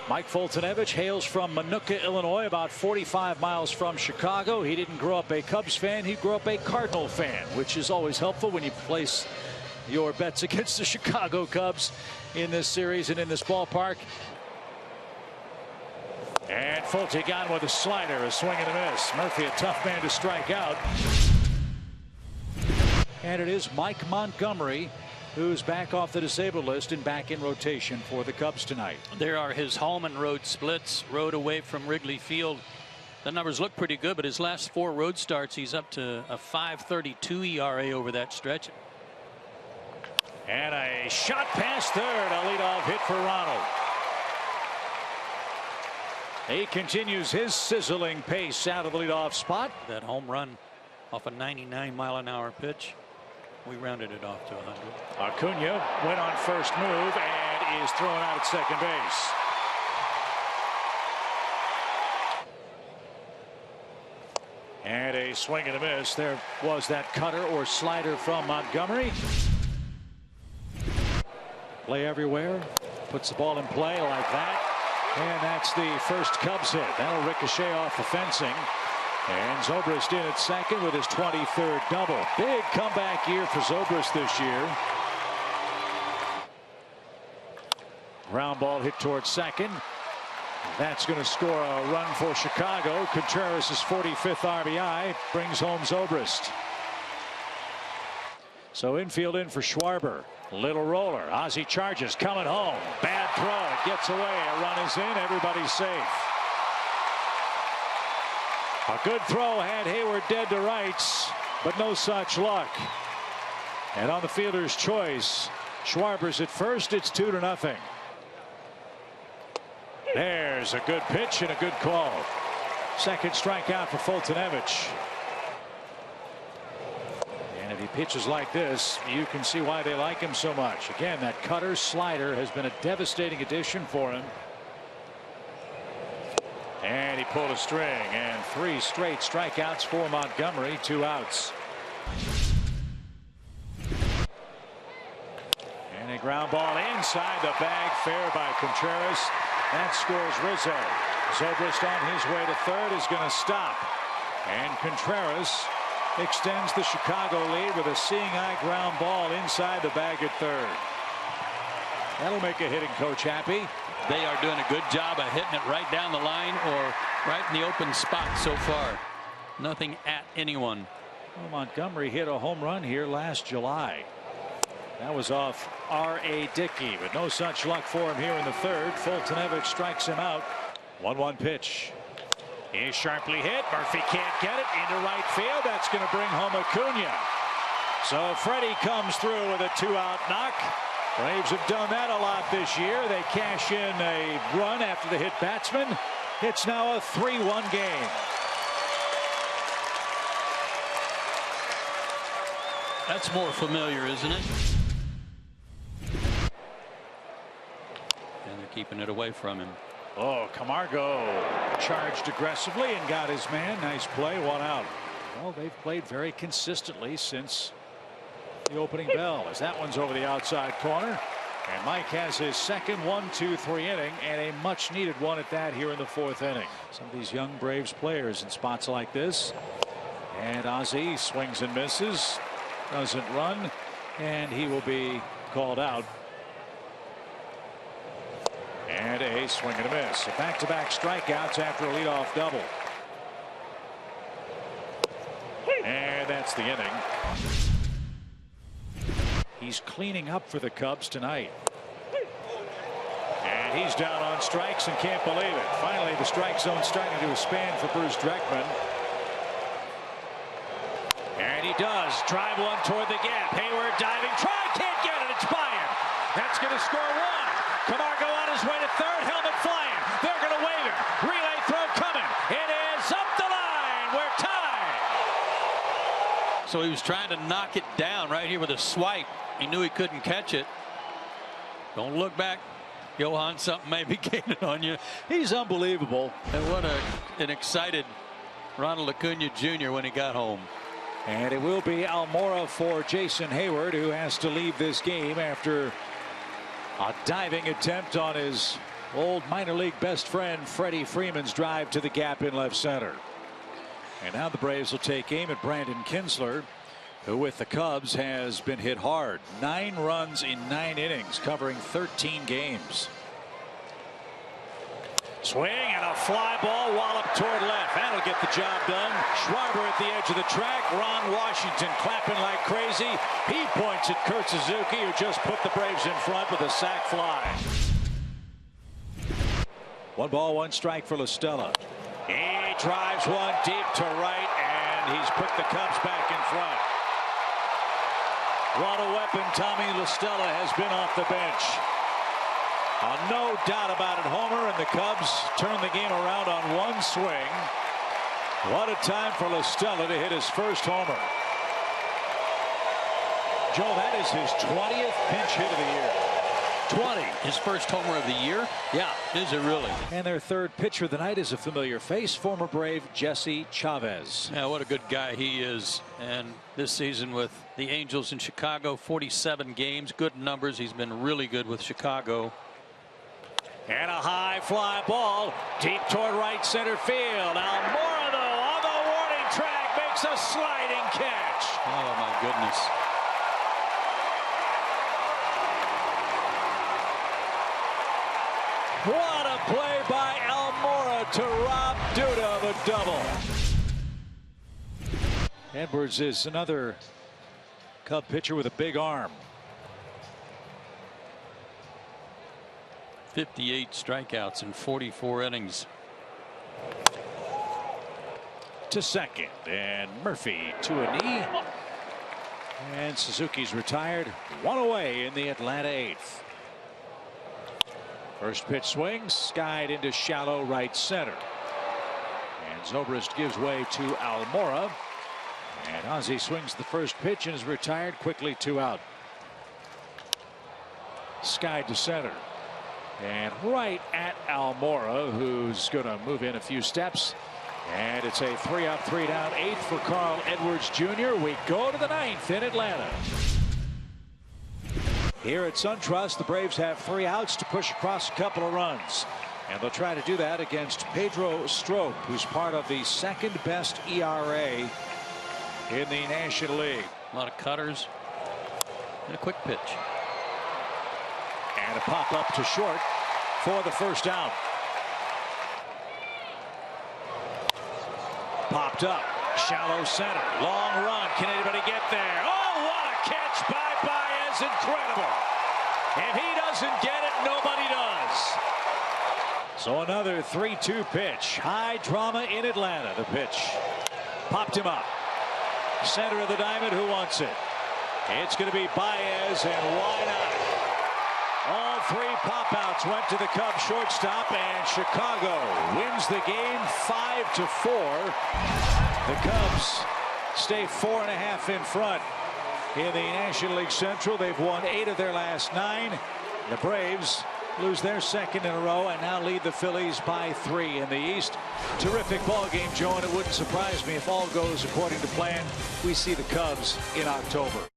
Mike Foltynewicz hails from Minooka, Illinois, about 45 miles from Chicago. He didn't grow up a Cubs fan. He grew up a Cardinal fan, which is always helpful when you place your bets against the Chicago Cubs in this series and in this ballpark. And Folty got with a slider, a swing and a miss. Murphy, a tough man to strike out. And it is Mike Montgomery who's back off the disabled list and back in rotation for the Cubs tonight. There are his home and road splits. Road away from Wrigley Field. The numbers look pretty good, but his last 4 road starts, he's up to a 5.32 ERA over that stretch. And a shot past third, a leadoff hit for Ronald. He continues his sizzling pace out of the leadoff spot. That home run off a 99-mile-an-hour pitch. We rounded it off to 100. Acuna went on first move and is thrown out at second base. And a swing and a miss. There was that cutter or slider from Montgomery. Play everywhere. Puts the ball in play like that. And that's the first Cubs hit. That'll ricochet off the fencing. And Zobrist in at second with his 23rd double. Big comeback year for Zobrist this year. Ground ball hit towards second. That's going to score a run for Chicago. Contreras' 45th RBI brings home Zobrist. So infield in for Schwarber. Little roller. Ozzie charges, coming home. Bad throw. It gets away. A run is in. Everybody's safe. A good throw had Hayward dead to rights, but no such luck. And on the fielder's choice, Schwarber's at first. It's 2-0. There's a good pitch and a good call. Second strikeout for Foltynewicz. And if he pitches like this, you can see why they like him so much. Again, that cutter slider has been a devastating addition for him. And he pulled a string, and 3 straight strikeouts for Montgomery, 2 outs. And a ground ball inside the bag, fair by Contreras. That scores Rizzo. Zobrist on his way to third is going to stop. And Contreras extends the Chicago lead with a seeing-eye ground ball inside the bag at third. That'll make a hitting coach happy. They are doing a good job of hitting it right down the line or right in the open spot so far. Nothing at anyone. Well, Montgomery hit a home run here last July. That was off R.A. Dickey, but no such luck for him here in the third. Foltynewicz strikes him out. 1-1 pitch. Is sharply hit. Murphy can't get it into right field. That's going to bring home Acuna. So Freddie comes through with a 2-out knock. Braves have done that a lot this year. They cash in a run after the hit batsman. It's now a 3-1 game. That's more familiar, isn't it? And they're keeping it away from him. Oh, Camargo charged aggressively and got his man. Nice play, 1 out. Well, they've played very consistently since the opening bell, as that one's over the outside corner. And Mike has his second 1-2-3 inning, and a much needed one at that here in the 4th inning. Some of these young Braves players in spots like this. And Ozzie swings and misses, doesn't run, and he will be called out. And a swing and a miss. Back-to-back strikeouts after a leadoff double. And that's the inning. He's cleaning up for the Cubs tonight. And he's down on strikes and can't believe it. Finally, the strike zone starting to expand for Bruce Dreckman. And he does. Drive one toward the gap. Hayward diving. Try. Can't get it. It's by him. That's going to score 1. Camargo on his way to third. Helmet flying. They're going to wave him. Relay throw coming. It is up the line. We're tied. So he was trying to knock it down right here with a swipe. He knew he couldn't catch it. Don't look back, Johan. Something may be gaining on you. He's unbelievable. And what an excited Ronald Acuna Jr. when he got home. And it will be Almora for Jason Hayward, who has to leave this game after a diving attempt on his Old minor league best friend Freddie Freeman's drive to the gap in left center. And now the Braves will take aim at Brandon Kinsler, who with the Cubs has been hit hard. 9 runs in 9 innings, covering 13 games. Swing and a fly ball, wallop toward left. That'll get the job done. Schwarber at the edge of the track. Ron Washington clapping like crazy. He points at Kurt Suzuki, who just put the Braves in front with a sac fly. 1 ball, 1 strike for La Stella. He drives one deep to right, and he's put the Cubs back in front. What a weapon Tommy La Stella has been off the bench. No doubt about it, homer, and the Cubs turn the game around on 1 swing. What a time for La Stella to hit his first homer. Joe, that is his 20th pinch hit of the year. 20. His first homer of the year? Yeah. Is it really? And their 3rd pitcher of the night is a familiar face, former Brave Jesse Chavez. Yeah, what a good guy he is. And this season with the Angels in Chicago, 47 games, good numbers. He's been really good with Chicago. And a high fly ball deep toward right center field. Almora, though, on the warning track, makes a sliding catch. Oh, my goodness. What a play by Almora to rob Duda of a double. Edwards is another Cub pitcher with a big arm. 58 strikeouts in 44 innings. To second, and Murphy to a knee. And Suzuki's retired. 1 away in the Atlanta 8th. First pitch swings, skied into shallow right center. And Zobrist gives way to Almora. And Ozzie swings the first pitch and is retired quickly, 2 out. Skied to center. And right at Almora, who's going to move in a few steps. And it's a 3 up, 3 down, 8th for Carl Edwards Jr. We go to the 9th in Atlanta. Here at SunTrust, the Braves have 3 outs to push across a couple of runs. And they'll try to do that against Pedro Strop, who's part of the 2nd best ERA in the National League. A lot of cutters and a quick pitch. And a pop up to short for the first out. Popped up, shallow center, long run. Can anybody get there? Oh, what a catch by Baez! Incredible. If he doesn't get it, nobody does. So another 3-2 pitch. High drama in Atlanta. The pitch popped him up. Center of the diamond. Who wants it? It's going to be Baez, and why not? All 3 pop-outs went to the Cubs shortstop, and Chicago wins the game 5-4. The Cubs stay 4.5 in front in the National League Central. They've won 8 of their last 9. The Braves lose their 2nd in a row and now lead the Phillies by 3 in the East. Terrific ball game, Joe, and it wouldn't surprise me if all goes according to plan. We see the Cubs in October.